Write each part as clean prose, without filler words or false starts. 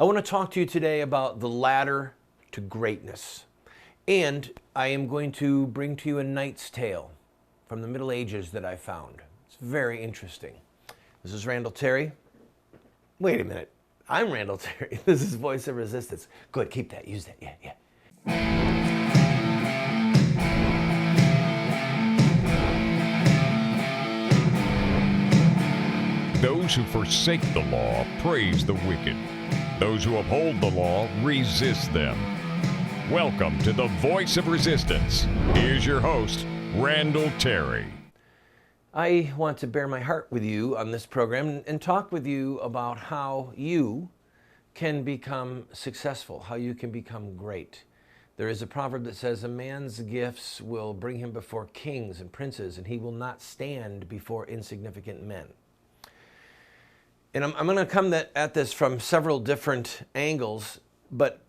I want to talk to you today about the ladder to greatness. And I am going to bring to you a knight's tale from the Middle Ages that I found. It's very interesting. This is Randall Terry. Wait a minute. I'm Randall Terry. This is Voice of Resistance. Good, keep that. Use that. Yeah. Those who forsake the law praise the wicked. Those who uphold the law resist them. Welcome to the Voice of Resistance. Here's your host, Randall Terry. I want to bear my heart with you on this program and talk with you about how you can become successful, how you can become great. There is a proverb that says, a man's gifts will bring him before kings and princes, and he will not stand before insignificant men. And I'm going to come at this from several different angles, but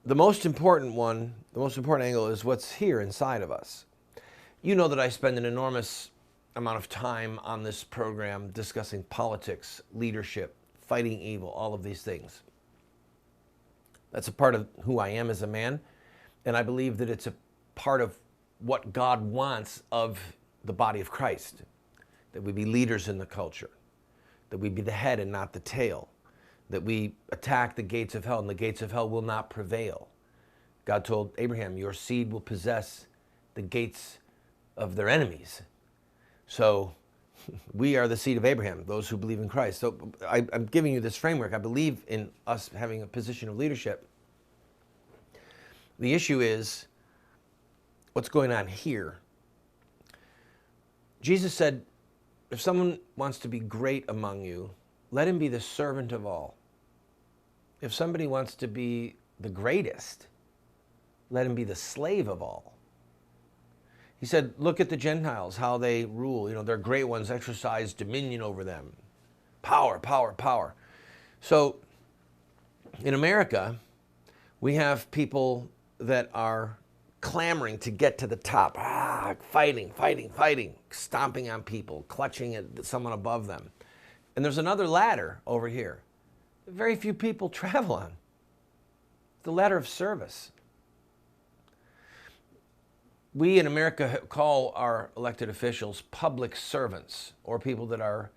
the most important angle is what's here inside of us. You know that I spend an enormous amount of time on this program discussing politics, leadership, fighting evil, all of these things. That's a part of who I am as a man, and I believe that it's a part of what God wants of the body of Christ, that we be leaders in the culture, that we be the head and not the tail, that we attack the gates of hell and the gates of hell will not prevail. God told Abraham, your seed will possess the gates of their enemies. So we are the seed of Abraham, those who believe in Christ. So I'm giving you this framework. I believe in us having a position of leadership. The issue is what's going on here. Jesus said, if someone wants to be great among you, let him be the servant of all. If somebody wants to be the greatest, let him be the slave of all. He said, look at the Gentiles, how they rule. You know, their great ones exercise dominion over them. Power, power, power. So in America, we have people that are clamoring to get to the top, fighting, stomping on people, clutching at someone above them. And there's another ladder over here that very few people travel on. The ladder of service. We in America call our elected officials public servants, or people that are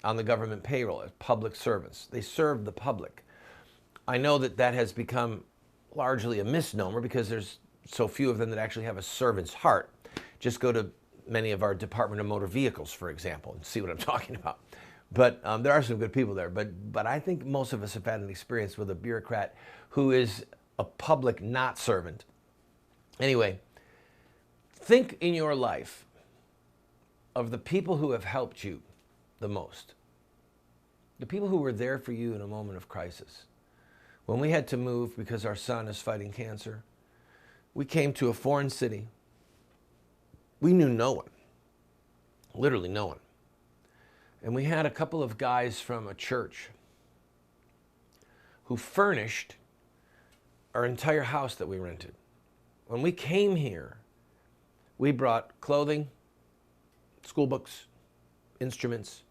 on the government payroll as public servants. They serve the public. I know that that has become largely a misnomer because there's so few of them that actually have a servant's heart. Just go to many of our Department of Motor Vehicles, for example, and see what I'm talking about. But there are some good people there. But I think most of us have had an experience with a bureaucrat who is a public not servant. Anyway, think in your life of the people who have helped you the most. The people who were there for you in a moment of crisis. When we had to move because our son is fighting cancer, we came to a foreign city. We knew no one, literally no one. And we had a couple of guys from a church who furnished our entire house that we rented. When we came here, we brought clothing, school books, instruments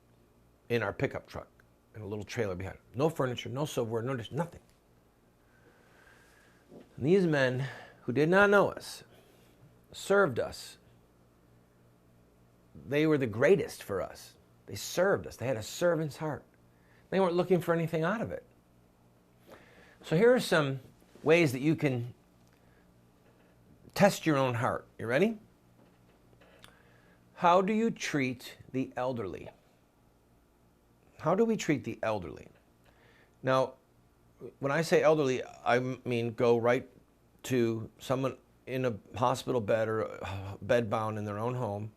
in our pickup truck and a little trailer behind it. No furniture, no silverware, nothing. And these men who did not know us, served us. They were the greatest for us. They served us. They had a servant's heart. They weren't looking for anything out of it. So here are some ways that you can test your own heart. You ready? How do you treat the elderly? How do we treat the elderly? Now, when I say elderly, I mean go right to someone in a hospital bed or bedbound in their own home,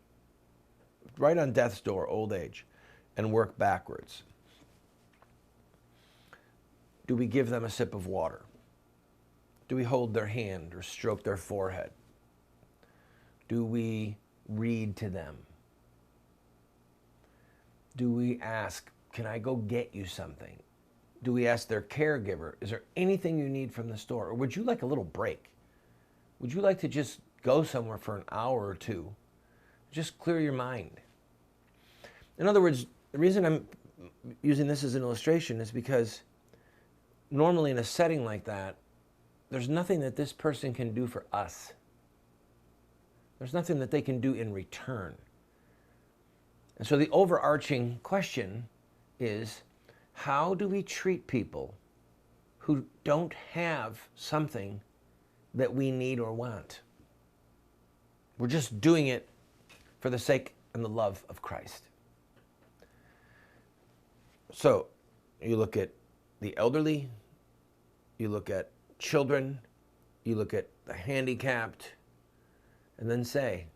right on death's door, old age, and work backwards. Do we give them a sip of water? Do we hold their hand or stroke their forehead? Do we read to them? Do we ask, can I go get you something? Do we ask their caregiver, is there anything you need from the store? Or would you like a little break? Would you like to just go somewhere for an hour or two? Just clear your mind. In other words, the reason I'm using this as an illustration is because normally in a setting like that, there's nothing that this person can do for us. There's nothing that they can do in return. And so the overarching question is, how do we treat people who don't have something that we need or want? We're just doing it for the sake and the love of Christ. So you look at the elderly, you look at children, you look at the handicapped, and then say,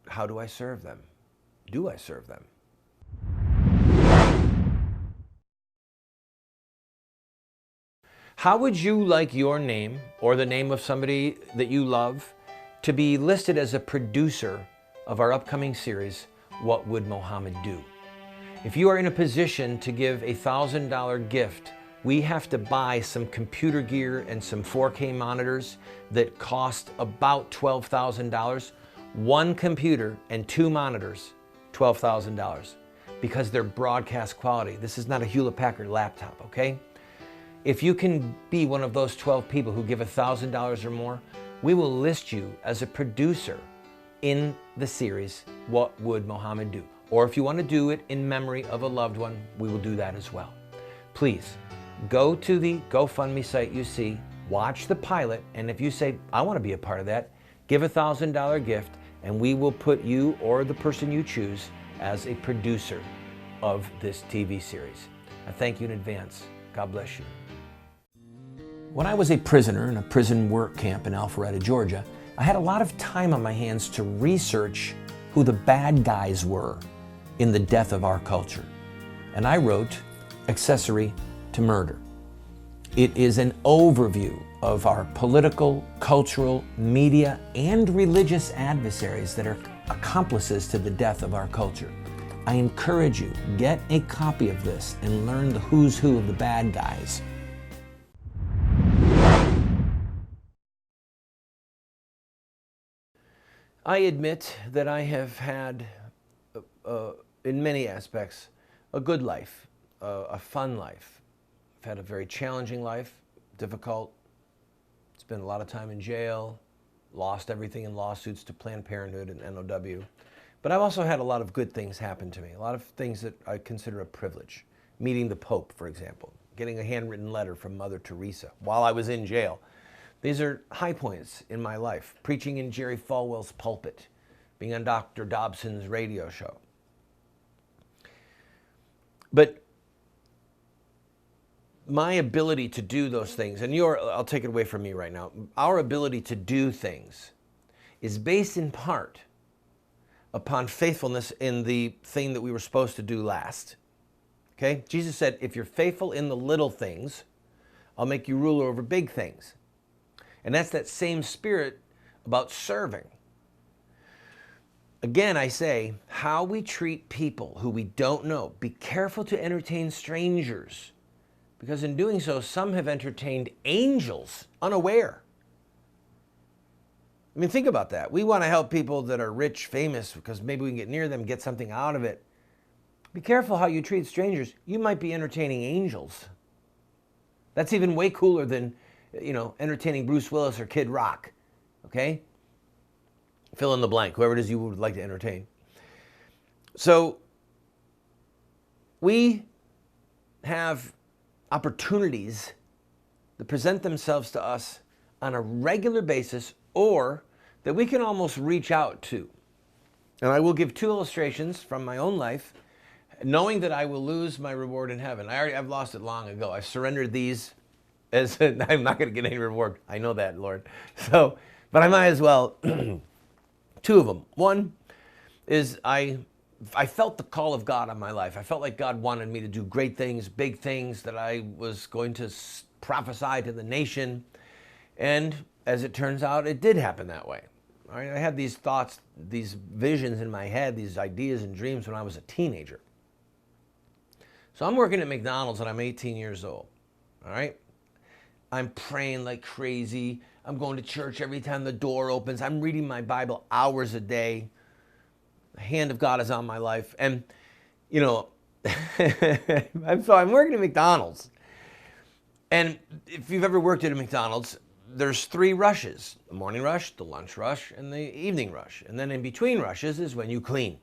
how do I serve them? Do I serve them? How would you like your name or the name of somebody that you love to be listed as a producer of our upcoming series, What Would Mohammed Do? If you are in a position to give a $1,000 gift, we have to buy some computer gear and some 4K monitors that cost about $12,000. One computer and 2 monitors, $12,000, because they're broadcast quality. This is not a Hewlett-Packard laptop, okay? If you can be one of those 12 people who give $1,000 or more, we will list you as a producer in the series, What Would Mohammed Do? Or if you want to do it in memory of a loved one, we will do that as well. Please, go to the GoFundMe site you see, watch the pilot, and if you say, I want to be a part of that, give a $1,000 gift, and we will put you or the person you choose as a producer of this TV series. I thank you in advance. God bless you. When I was a prisoner in a prison work camp in Alpharetta, Georgia, I had a lot of time on my hands to research who the bad guys were in the death of our culture. And I wrote Accessory to Murder. It is an overview of our political, cultural, media, and religious adversaries that are accomplices to the death of our culture. I encourage you, get a copy of this and learn the who's who of the bad guys. I admit that I have had, in many aspects, a good life, a fun life. I've had a very challenging life, difficult. Spent a lot of time in jail, lost everything in lawsuits to Planned Parenthood and NOW. But I've also had a lot of good things happen to me, a lot of things that I consider a privilege. Meeting the Pope, for example, getting a handwritten letter from Mother Teresa while I was in jail. These are high points in my life. Preaching in Jerry Falwell's pulpit, being on Dr. Dobson's radio show. But my ability to do those things, and I'll take it away from me right now, our ability to do things is based in part upon faithfulness in the thing that we were supposed to do last. Okay? Jesus said, if you're faithful in the little things, I'll make you ruler over big things. And that's that same spirit about serving. Again, I say, how we treat people who we don't know. Be careful to entertain strangers, because in doing so, some have entertained angels unaware. I mean, think about that. We want to help people that are rich, famous, because maybe we can get near them, get something out of it. Be careful how you treat strangers. You might be entertaining angels. That's even way cooler than, entertaining Bruce Willis or Kid Rock, okay? Fill in the blank, whoever it is you would like to entertain. So we have opportunities that present themselves to us on a regular basis, or that we can almost reach out to. And I will give 2 illustrations from my own life, knowing that I will lose my reward in heaven. I've lost it long ago. I surrendered these as I'm not going to get any reward. I know that, Lord. So, but I might as well. 2 of them. One is I felt the call of God on my life. I felt like God wanted me to do great things, big things, that I was going to prophesy to the nation. And as it turns out, it did happen that way. All right? I had these thoughts, these visions in my head, these ideas and dreams when I was a teenager. So I'm working at McDonald's and I'm 18 years old. All right? I'm praying like crazy. I'm going to church every time the door opens. I'm reading my Bible hours a day. The hand of God is on my life. And, I'm working at McDonald's. And if you've ever worked at a McDonald's, there's 3 rushes: the morning rush, the lunch rush, and the evening rush. And then in between rushes is when you clean.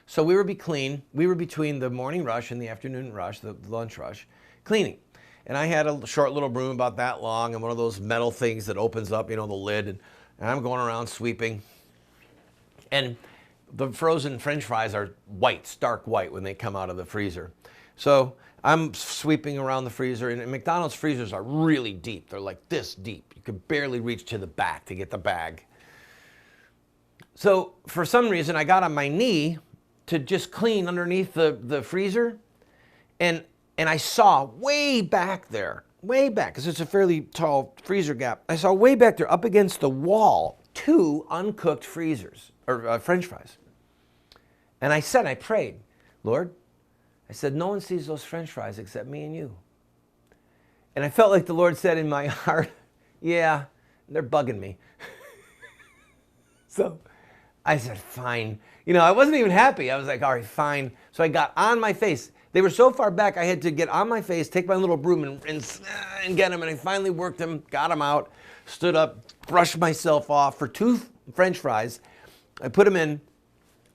So we were between the morning rush and the afternoon rush, the lunch rush, cleaning. And I had a short little broom about that long and one of those metal things that opens up, the lid. And I'm going around sweeping. And the frozen French fries are white, stark white when they come out of the freezer. So I'm sweeping around the freezer, and McDonald's freezers are really deep. They're like this deep. You could barely reach to the back to get the bag. So for some reason, I got on my knee to just clean underneath the freezer, and I saw way back there, because it's a fairly tall freezer gap, I saw way back there up against the wall 2 uncooked freezers, or French fries. And I prayed, Lord, I said, no one sees those French fries except me and you. And I felt like the Lord said in my heart, yeah, they're bugging me. So I said, fine. I wasn't even happy. I was like, all right, fine. So I got on my face. They were so far back, I had to get on my face, take my little broom and get them. And I finally worked them, got them out, stood up, brushed myself off for 2 French fries. I put them in,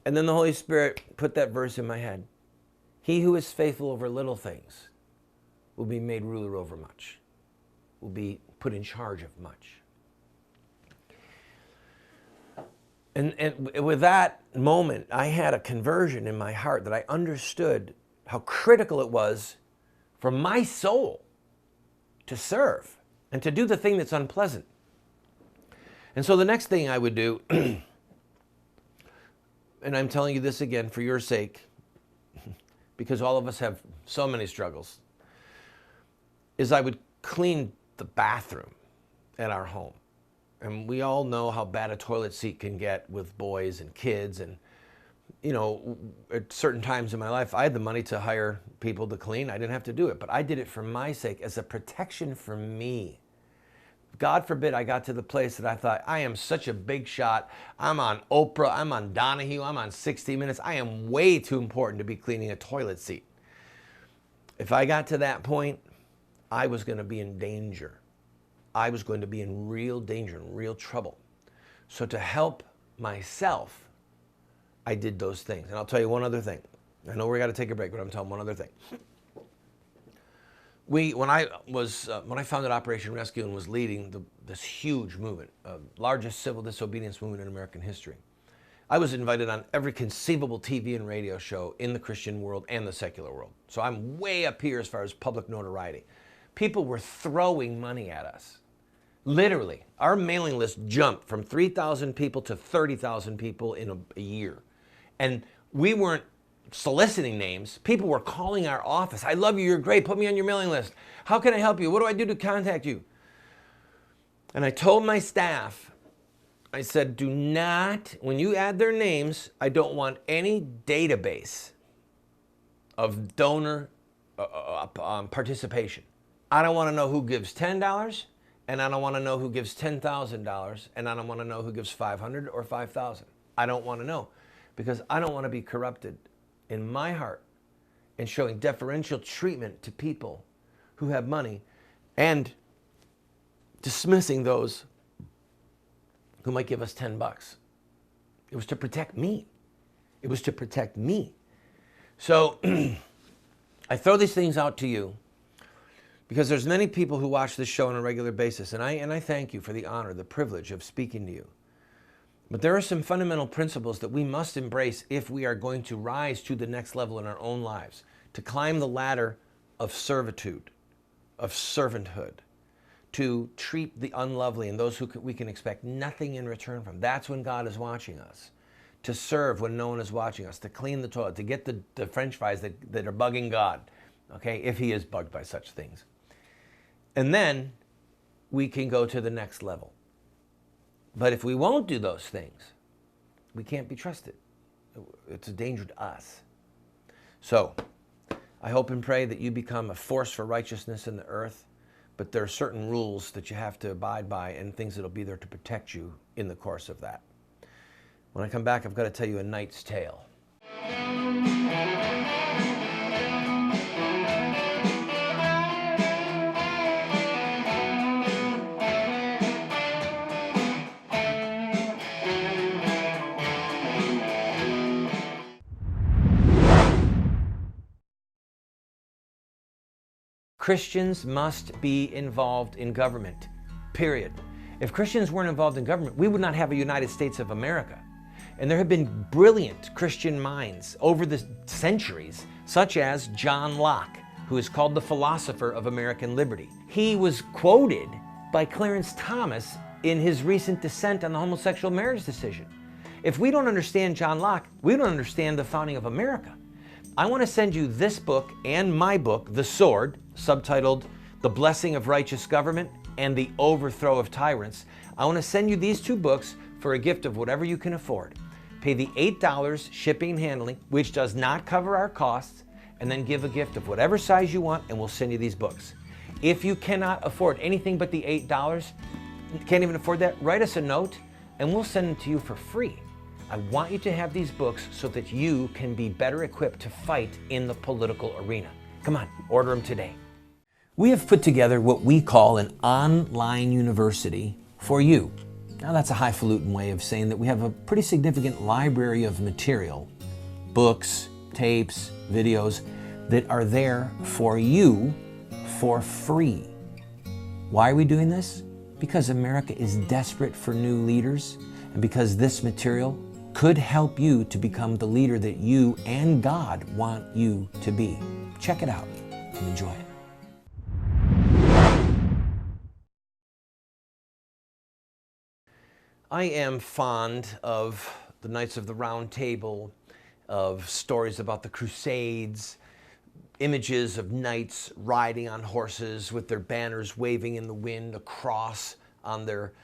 and then the Holy Spirit put that verse in my head. He who is faithful over little things will be made ruler over much, will be put in charge of much. And with that moment, I had a conversion in my heart that I understood how critical it was for my soul to serve and to do the thing that's unpleasant. And so the next thing I would do, and I'm telling you this again for your sake, because all of us have so many struggles, is I would clean the bathroom at our home. And we all know how bad a toilet seat can get with boys and kids. And, at certain times in my life, I had the money to hire people to clean. I didn't have to do it, but I did it for my sake, as a protection for me. God forbid I got to the place that I thought, I am such a big shot. I'm on Oprah, I'm on Donahue, I'm on 60 Minutes. I am way too important to be cleaning a toilet seat. If I got to that point, I was going to be in danger. I was going to be in real danger, in real trouble. So to help myself, I did those things. And I'll tell you one other thing. I know we got to take a break, but I'm telling one other thing. When I founded Operation Rescue and was leading this huge movement, largest civil disobedience movement in American history, I was invited on every conceivable TV and radio show in the Christian world and the secular world. So I'm way up here as far as public notoriety. People were throwing money at us. Literally, our mailing list jumped from 3,000 people to 30,000 people in a year. And we weren't soliciting names. People were calling our office. I love you, you're great, put me on your mailing list. How can I help you? What do I do to contact you? And I told my staff, I said, do not, when you add their names, I don't want any database of donor participation. I don't want to know who gives $10, and I don't want to know who gives $10,000, and I don't want to know who gives $500 or $5,000. I don't want to know, because I don't want to be corrupted in my heart and showing deferential treatment to people who have money and dismissing those who might give us $10. It was to protect me. It was to protect me. So I throw these things out to you because there's many people who watch this show on a regular basis, and I thank you for the honor, the privilege of speaking to you. But there are some fundamental principles that we must embrace if we are going to rise to the next level in our own lives, to climb the ladder of servitude, of servanthood, to treat the unlovely and those who we can expect nothing in return from. That's when God is watching us. To serve when no one is watching us, to clean the toilet, to get the French fries that are bugging God, okay, if he is bugged by such things. And then we can go to the next level. But if we won't do those things, we can't be trusted. It's a danger to us. So I hope and pray that you become a force for righteousness in the earth, but there are certain rules that you have to abide by and things that will be there to protect you in the course of that. When I come back, I've got to tell you a knight's tale. Christians must be involved in government, period. If Christians weren't involved in government, we would not have a United States of America. And there have been brilliant Christian minds over the centuries, such as John Locke, who is called the philosopher of American liberty. He was quoted by Clarence Thomas in his recent dissent on the homosexual marriage decision. If we don't understand John Locke, we don't understand the founding of America. I want to send you this book and my book, The Sword, subtitled The Blessing of Righteous Government and The Overthrow of Tyrants. I want to send you these two books for a gift of whatever you can afford. Pay the $8 shipping and handling, which does not cover our costs, and then give a gift of whatever size you want, and we'll send you these books. If you cannot afford anything but the $8, can't even afford that, write us a note, and we'll send them to you for free. I want you to have these books so that you can be better equipped to fight in the political arena. Come on, order them today. We have put together what we call an online university for you. Now that's a highfalutin way of saying that we have a pretty significant library of material, books, tapes, videos that are there for you for free. Why are we doing this? Because America is desperate for new leaders, and because this material could help you to become the leader that you and God want you to be. Check it out and enjoy it. I am fond of the Knights of the Round Table, of stories about the Crusades, images of knights riding on horses with their banners waving in the wind, a cross on their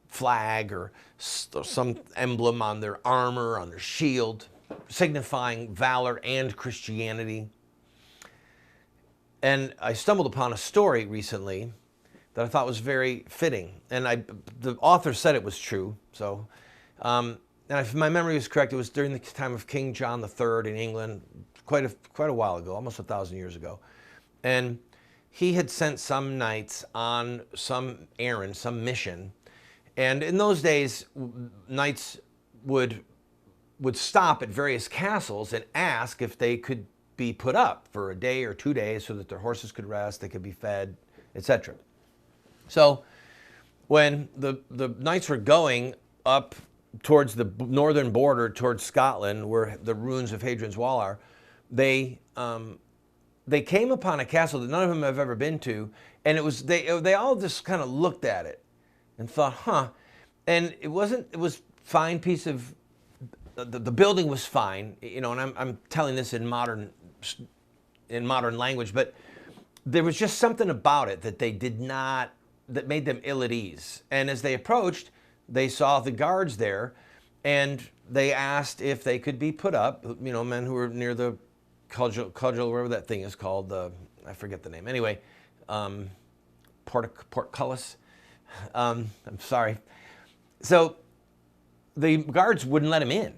flag or some emblem on their armor, on their shield, signifying valor and Christianity. And I stumbled upon a story recently that I thought was very fitting. And the author said it was true. So, and if my memory is correct, it was during the time of King John III in England, quite a while ago, almost 1,000 years ago. And he had sent some knights on some errand, some mission. And in those days, knights would stop at various castles and ask if they could be put up for a day or 2 days so that their horses could rest, they could be fed, etc. So when the knights were going up towards the northern border, towards Scotland, where the ruins of Hadrian's Wall are, they came upon a castle that none of them have ever been to, and it was they all just kind of looked at it and thought, huh. And it was fine piece of, the building was fine, you know, and I'm telling this in modern language, but there was just something about it that that made them ill at ease. And as they approached, they saw the guards there, and they asked if they could be put up, you know, men who were near the cudgel, whatever that thing is called, I forget the name. Anyway, portcullis. I'm sorry. So the guards wouldn't let him in.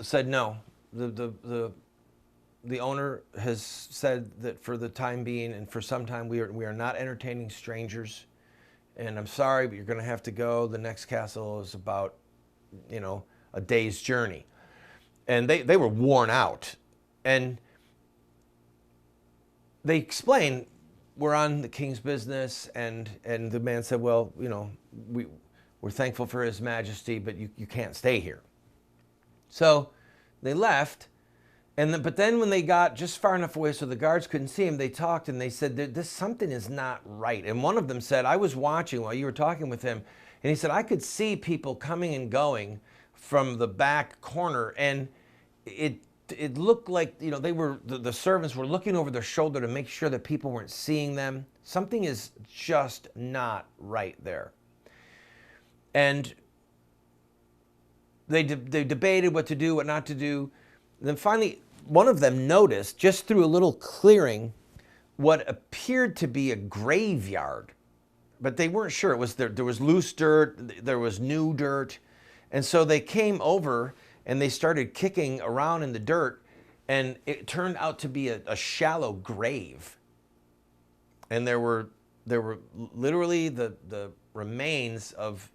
Said no. The owner has said that for the time being and for some time we are not entertaining strangers. And I'm sorry, but you're going to have to go. The next castle is about, you know, a day's journey. And they were worn out. And they explained, we're on the king's business, and the man said, well, you know, we're thankful for his majesty, but you can't stay here. So they left, but then when they got just far enough away so the guards couldn't see him, they talked and they said, this something is not right. And one of them said, I was watching while you were talking with him, and he said, I could see people coming and going from the back corner, and it looked like, you know, the servants were looking over their shoulder to make sure that people weren't seeing them. Something is just not right there. And they debated what to do, what not to do. And then finally, one of them noticed, just through a little clearing, what appeared to be a graveyard. But they weren't sure. There was loose dirt, there was new dirt. And so they came over and they started kicking around in the dirt, and it turned out to be a shallow grave. And there were literally the remains of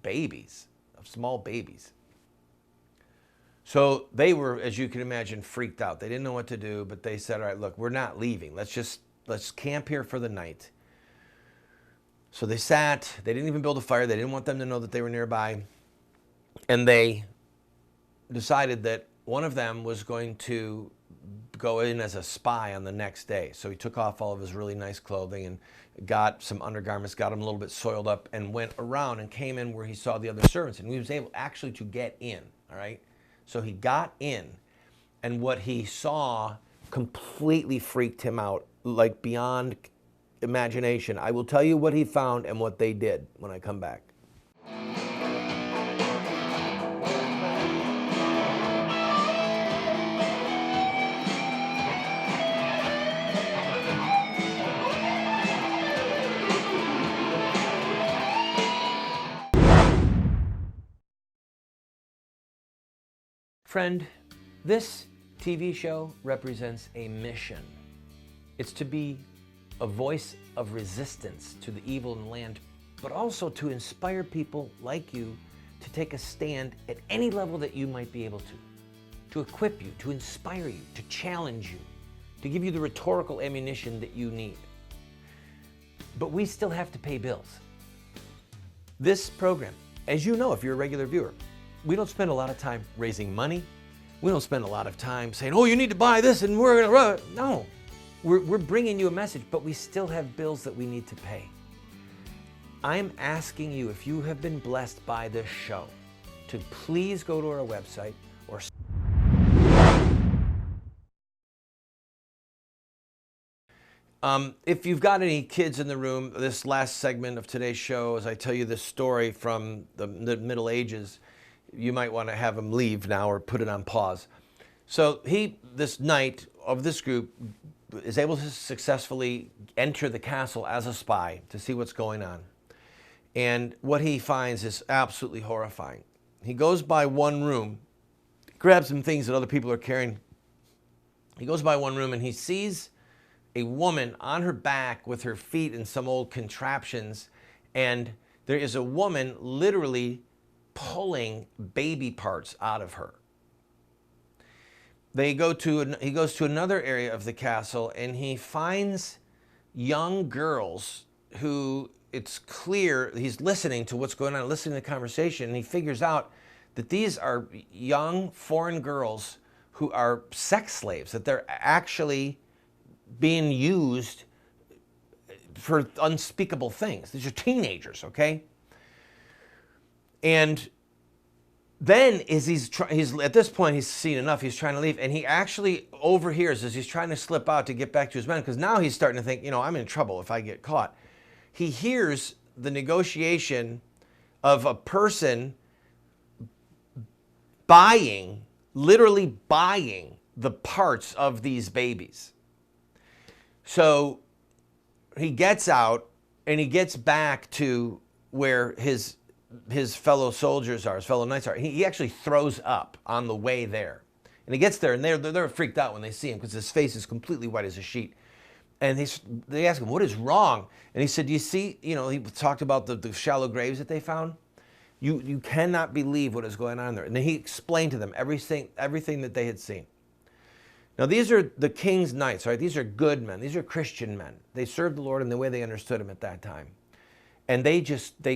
babies, of small babies. So they were, as you can imagine, freaked out. They didn't know what to do, but they said, all right, look, we're not leaving. Let's camp here for the night. So they sat, they didn't even build a fire. They didn't want them to know that they were nearby. And they decided that one of them was going to go in as a spy on the next day. So he took off all of his really nice clothing and got some undergarments, got him a little bit soiled up, and went around and came in where he saw the other servants. And he was able actually to get in, all right? So he got in, and what he saw completely freaked him out, like beyond imagination. I will tell you what he found and what they did when I come back. Friend, this TV show represents a mission. It's to be a voice of resistance to the evil in the land, but also to inspire people like you to take a stand at any level that you might be able to equip you, to inspire you, to challenge you, to give you the rhetorical ammunition that you need. But we still have to pay bills. This program, as you know, if you're a regular viewer, we don't spend a lot of time raising money. We don't spend a lot of time saying, oh, you need to buy this and we're gonna, no. We're bringing you a message, but we still have bills that we need to pay. I'm asking you, if you have been blessed by this show, to please go to our website or if you've got any kids in the room, this last segment of today's show, as I tell you this story from the Middle Ages, you might want to have them leave now or put it on pause. So this knight of this group is able to successfully enter the castle as a spy to see what's going on. And what he finds is absolutely horrifying. He goes by one room, grabs some things that other people are carrying. He goes by one room and he sees a woman on her back with her feet in some old contraptions. And there is a woman literally pulling baby parts out of her. He goes to another area of the castle and he finds young girls who, it's clear, he's listening to what's going on, listening to the conversation, and he figures out that these are young foreign girls who are sex slaves, that they're actually being used for unspeakable things. These are teenagers, okay? And then as he's at this point, he's seen enough, he's trying to leave, and he actually overhears as he's trying to slip out to get back to his men, because now he's starting to think, I'm in trouble if I get caught. He hears the negotiation of a person literally buying the parts of these babies. So he gets out and he gets back to where his fellow soldiers are, his fellow knights are. He actually throws up on the way there. And he gets there and they're freaked out when they see him because his face is completely white as a sheet. And they ask him, what is wrong? And he said, you see, he talked about the shallow graves that they found. You cannot believe what is going on there. And then he explained to them everything that they had seen. Now, these are the king's knights, right? These are good men. These are Christian men. They served the Lord in the way they understood him at that time. And they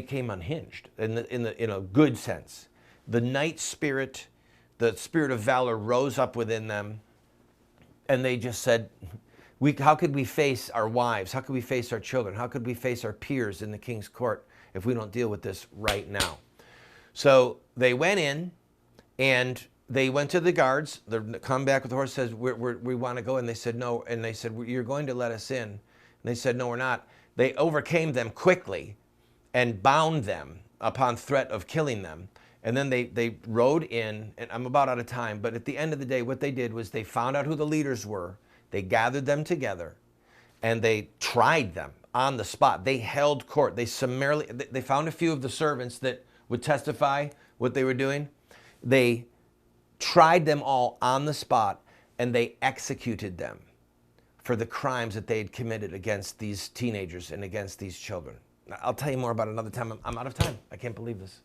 came unhinged in a good sense. The knight spirit, the spirit of valor rose up within them. And they just said, how could we face our wives? How could we face our children? How could we face our peers in the king's court if we don't deal with this right now? So they went in and they went to the guards. They come back with the horse, says, we want to go. And they said, no. And they said, you're going to let us in. And they said, no, we're not. They overcame them quickly and bound them upon threat of killing them. And then they rode in, and I'm about out of time, but at the end of the day, what they did was they found out who the leaders were. They gathered them together and they tried them on the spot. They held court. They found a few of the servants that would testify what they were doing. They tried them all on the spot and they executed them for the crimes that they had committed against these teenagers and against these children. I'll tell you more about it another time. I'm out of time. I can't believe this.